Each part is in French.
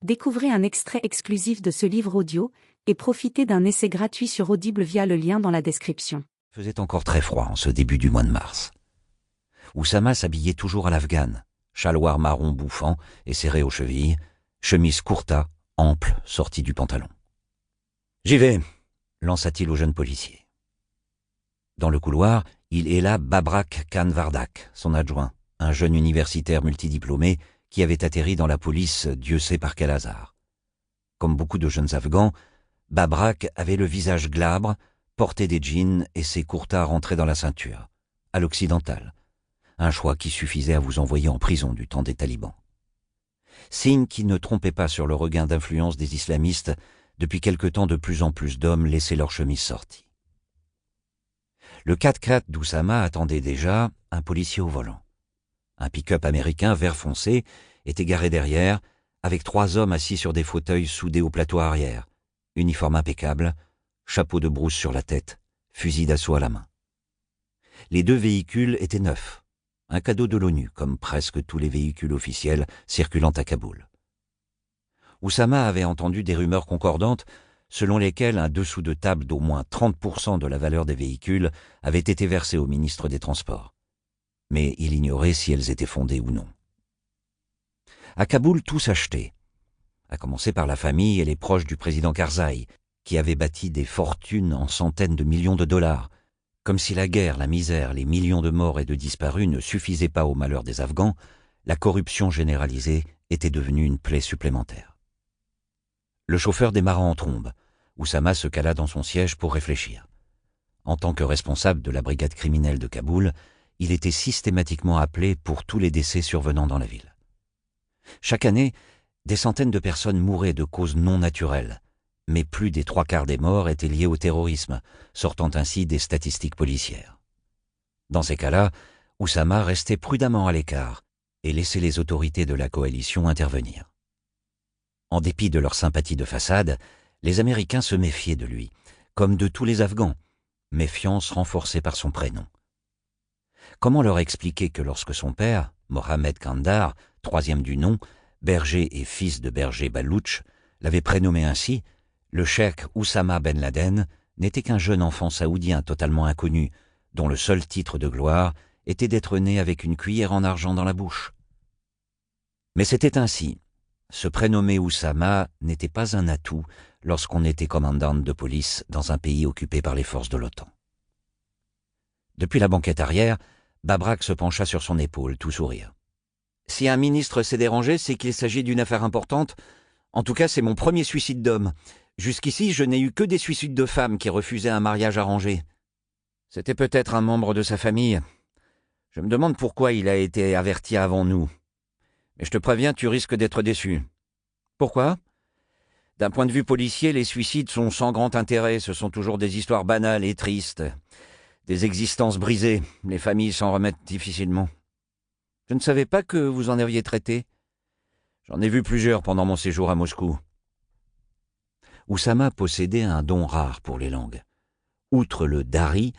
Découvrez un extrait exclusif de ce livre audio et profitez d'un essai gratuit sur Audible via le lien dans la description. Il faisait encore très froid en ce début du mois de mars. Oussama s'habillait toujours à l'afghane, chaloir marron bouffant et serré aux chevilles, chemise courta, ample, sortie du pantalon. « J'y vais !» lança-t-il au jeune policier. Dans le couloir, il héla Babrak Khan Vardak, son adjoint, un jeune universitaire multidiplômé qui avait atterri dans la police Dieu sait par quel hasard. Comme beaucoup de jeunes Afghans, Babrak avait le visage glabre, portait des jeans et ses kurtas rentraient dans la ceinture, à l'occidentale, un choix qui suffisait à vous envoyer en prison du temps des talibans. Signe qui ne trompait pas sur le regain d'influence des islamistes. Depuis quelque temps, de plus en plus d'hommes laissaient leur chemise sortie. Le 4x4 d'Oussama attendait déjà un policier au volant. Un pick-up américain vert foncé était garé derrière, avec 3 hommes assis sur des fauteuils soudés au plateau arrière, uniforme impeccable, chapeau de brousse sur la tête, fusil d'assaut à la main. Les 2 véhicules étaient neufs, un cadeau de l'ONU, comme presque tous les véhicules officiels circulant à Kaboul. Oussama avait entendu des rumeurs concordantes selon lesquelles un dessous de table d'au moins 30% de la valeur des véhicules avait été versé au ministre des Transports. Mais il ignorait si elles étaient fondées ou non. À Kaboul, tout s'achetait, à commencer par la famille et les proches du président Karzai, qui avaient bâti des fortunes en centaines de millions de dollars, comme si la guerre, la misère, les millions de morts et de disparus ne suffisaient pas au malheur des Afghans, la corruption généralisée était devenue une plaie supplémentaire. Le chauffeur démarra en trombe. Oussama se cala dans son siège pour réfléchir. En tant que responsable de la brigade criminelle de Kaboul, il était systématiquement appelé pour tous les décès survenant dans la ville. Chaque année, des centaines de personnes mouraient de causes non naturelles, mais plus des 3/4 des morts étaient liés au terrorisme, sortant ainsi des statistiques policières. Dans ces cas-là, Oussama restait prudemment à l'écart et laissait les autorités de la coalition intervenir. En dépit de leur sympathie de façade, les Américains se méfiaient de lui, comme de tous les Afghans, méfiance renforcée par son prénom. Comment leur expliquer que lorsque son père, Mohamed Kandar, 3e du nom, berger et fils de berger Baloutch, l'avait prénommé ainsi, le cheikh Oussama Ben Laden n'était qu'un jeune enfant saoudien totalement inconnu, dont le seul titre de gloire était d'être né avec une cuillère en argent dans la bouche. Mais c'était ainsi. Se prénommer Oussama n'était pas un atout lorsqu'on était commandant de police dans un pays occupé par les forces de l'OTAN. Depuis la banquette arrière, Babrak se pencha sur son épaule, tout sourire. « Si un ministre s'est dérangé, c'est qu'il s'agit d'une affaire importante. En tout cas, c'est mon premier suicide d'homme. Jusqu'ici, je n'ai eu que des suicides de femmes qui refusaient un mariage arrangé. C'était peut-être un membre de sa famille. Je me demande pourquoi il a été averti avant nous. Mais je te préviens, tu risques d'être déçu. Pourquoi ? D'un point de vue policier, les suicides sont sans grand intérêt. Ce sont toujours des histoires banales et tristes. Des existences brisées. Les familles s'en remettent difficilement. Je ne savais pas que vous en aviez traité. J'en ai vu plusieurs pendant mon séjour à Moscou. » Oussama possédait un don rare pour les langues. Outre le dari,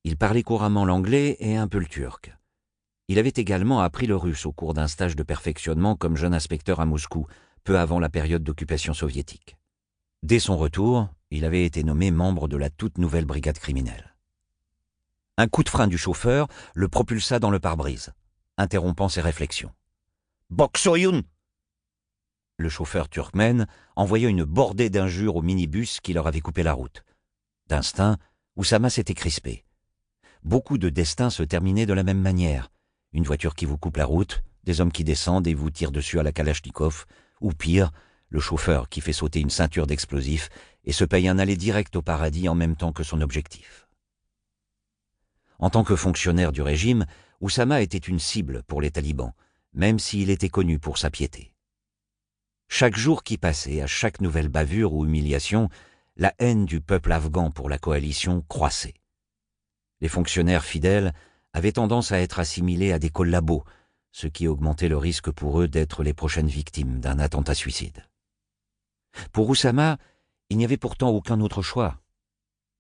il parlait couramment l'anglais et un peu le turc. Il avait également appris le russe au cours d'un stage de perfectionnement comme jeune inspecteur à Moscou, peu avant la période d'occupation soviétique. Dès son retour, il avait été nommé membre de la toute nouvelle brigade criminelle. Un coup de frein du chauffeur le propulsa dans le pare-brise, interrompant ses réflexions. « Boksoyun !» Le chauffeur turkmène envoya une bordée d'injures au minibus qui leur avait coupé la route. D'instinct, Oussama s'était crispé. Beaucoup de destins se terminaient de la même manière. Une voiture qui vous coupe la route, des hommes qui descendent et vous tirent dessus à la Kalachnikov, ou pire, le chauffeur qui fait sauter une ceinture d'explosifs et se paye un aller direct au paradis en même temps que son objectif. En tant que fonctionnaire du régime, Oussama était une cible pour les talibans, même s'il était connu pour sa piété. Chaque jour qui passait, à chaque nouvelle bavure ou humiliation, la haine du peuple afghan pour la coalition croissait. Les fonctionnaires fidèles avaient tendance à être assimilés à des collabos, ce qui augmentait le risque pour eux d'être les prochaines victimes d'un attentat suicide. Pour Oussama, il n'y avait pourtant aucun autre choix.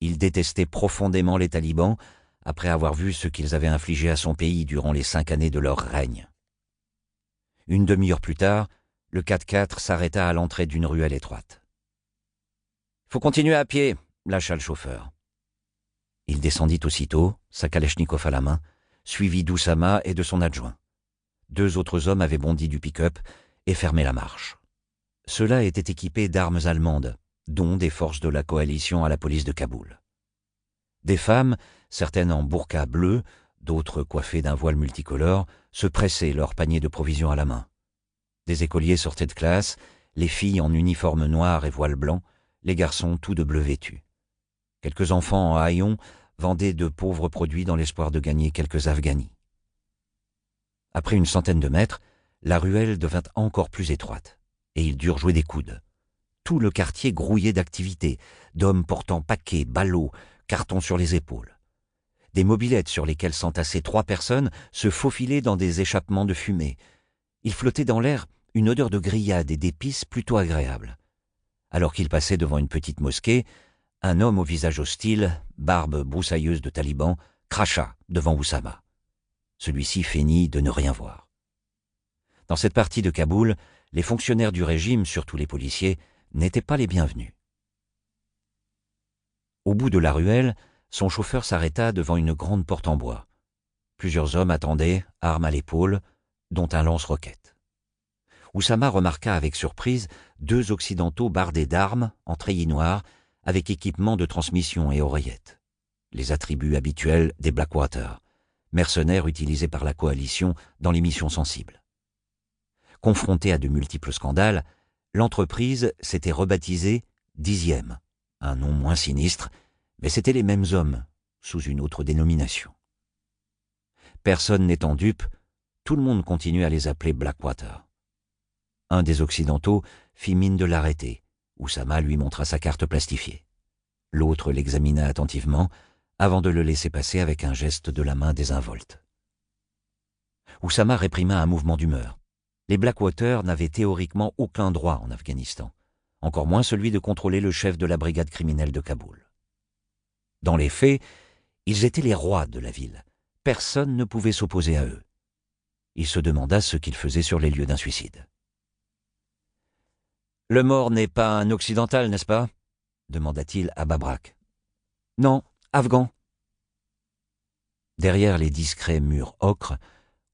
Il détestait profondément les talibans après avoir vu ce qu'ils avaient infligé à son pays durant les 5 années de leur règne. Une demi-heure plus tard, Le 4x4 s'arrêta à l'entrée d'une ruelle étroite. « Faut continuer à pied », lâcha le chauffeur. Il descendit aussitôt, sa kalachnikov à la main, suivi d'Oussama et de son adjoint. 2 autres hommes avaient bondi du pick-up et fermé la marche. Ceux-là étaient équipés d'armes allemandes, dont des forces de la coalition à la police de Kaboul. Des femmes, certaines en burqa bleu, d'autres coiffées d'un voile multicolore, se pressaient leurs paniers de provisions à la main. Des écoliers sortaient de classe, les filles en uniforme noir et voile blanc, les garçons tout de bleu vêtus. Quelques enfants en haillons vendaient de pauvres produits dans l'espoir de gagner quelques afghanis. Après une centaine de mètres, la ruelle devint encore plus étroite, et ils durent jouer des coudes. Tout le quartier grouillait d'activité, d'hommes portant paquets, ballots, cartons sur les épaules. Des mobylettes sur lesquelles s'entassaient 3 personnes se faufilaient dans des échappements de fumée. Il flottait dans l'air une odeur de grillade et d'épices plutôt agréable. Alors qu'il passait devant une petite mosquée, un homme au visage hostile, barbe broussailleuse de taliban, cracha devant Oussama. Celui-ci feignit de ne rien voir. Dans cette partie de Kaboul, les fonctionnaires du régime, surtout les policiers, n'étaient pas les bienvenus. Au bout de la ruelle, son chauffeur s'arrêta devant une grande porte en bois. Plusieurs hommes attendaient, armes à l'épaule, dont un lance-roquettes. Oussama remarqua avec surprise 2 occidentaux bardés d'armes, en treillis noirs, avec équipement de transmission et oreillettes. Les attributs habituels des Blackwater, mercenaires utilisés par la coalition dans les missions sensibles. Confrontée à de multiples scandales, l'entreprise s'était rebaptisée 10e, un nom moins sinistre, mais c'étaient les mêmes hommes, sous une autre dénomination. Personne n'étant dupe, tout le monde continuait à les appeler Blackwater. Un des occidentaux fit mine de l'arrêter. Oussama lui montra sa carte plastifiée. L'autre l'examina attentivement, avant de le laisser passer avec un geste de la main désinvolte. Oussama réprima un mouvement d'humeur. Les Blackwater n'avaient théoriquement aucun droit en Afghanistan, encore moins celui de contrôler le chef de la brigade criminelle de Kaboul. Dans les faits, ils étaient les rois de la ville. Personne ne pouvait s'opposer à eux. Il se demanda ce qu'ils faisaient sur les lieux d'un suicide. « Le mort n'est pas un occidental, n'est-ce pas » demanda-t-il à Babrak. « Non, afghan. » Derrière les discrets murs ocre,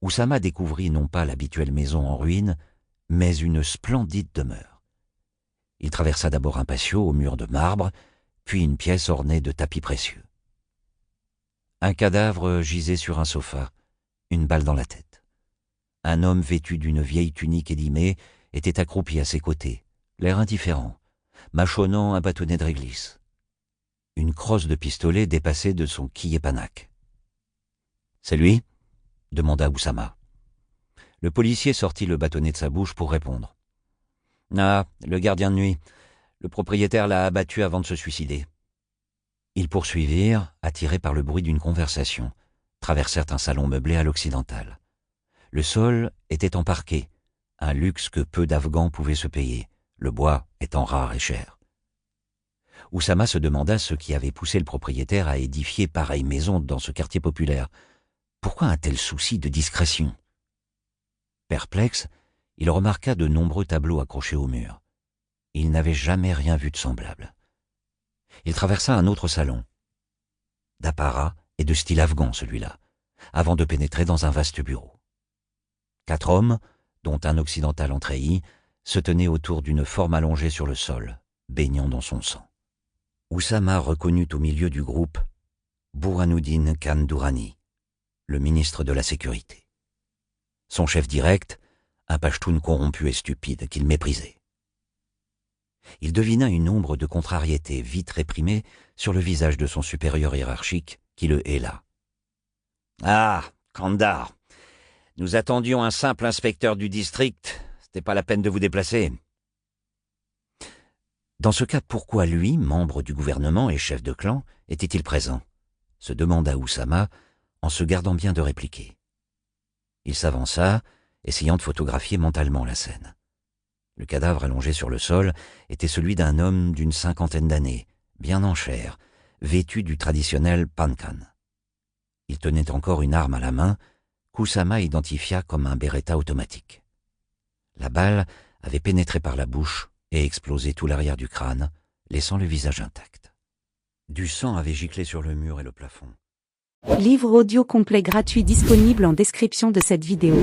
Oussama découvrit non pas l'habituelle maison en ruine, mais une splendide demeure. Il traversa d'abord un patio aux murs de marbre, puis une pièce ornée de tapis précieux. Un cadavre gisait sur un sofa, une balle dans la tête. Un homme vêtu d'une vieille tunique édimée était accroupi à ses côtés, l'air indifférent, mâchonnant un bâtonnet de réglisse. Une crosse de pistolet dépassait de son kiyepanak. « C'est lui ?» demanda Oussama. Le policier sortit le bâtonnet de sa bouche pour répondre. « Ah, le gardien de nuit. Le propriétaire l'a abattu avant de se suicider. » Ils poursuivirent, attirés par le bruit d'une conversation, traversèrent un salon meublé à l'occidental. Le sol était en parquet, un luxe que peu d'Afghans pouvaient se payer, le bois étant rare et cher. Oussama se demanda ce qui avait poussé le propriétaire à édifier pareille maison dans ce quartier populaire. Pourquoi un tel souci de discrétion? Perplexe, il remarqua de nombreux tableaux accrochés au mur. Il n'avait jamais rien vu de semblable. Il traversa un autre salon, d'apparat et de style afghan celui-là, avant de pénétrer dans un vaste bureau. 4 hommes, dont un occidental en treillis, se tenaient autour d'une forme allongée sur le sol, baignant dans son sang. Oussama reconnut au milieu du groupe Burhanuddin Khan Durrani, le ministre de la Sécurité. Son chef direct, un pachtoun corrompu et stupide qu'il méprisait. Il devina une ombre de contrariété vite réprimée sur le visage de son supérieur hiérarchique qui le héla. « Ah, Kandar, nous attendions un simple inspecteur du district, c'était pas la peine de vous déplacer. » Dans ce cas, pourquoi lui, membre du gouvernement et chef de clan, était-il présent? Se demanda Oussama, en se gardant bien de répliquer. Il s'avança, essayant de photographier mentalement la scène. Le cadavre allongé sur le sol était celui d'un homme d'une 50aine d'années, bien en chair, vêtu du traditionnel pankan. Il tenait encore une arme à la main, qu'Oussama identifia comme un Beretta automatique. La balle avait pénétré par la bouche et explosé tout l'arrière du crâne, laissant le visage intact. Du sang avait giclé sur le mur et le plafond. Livre audio complet gratuit disponible en description de cette vidéo.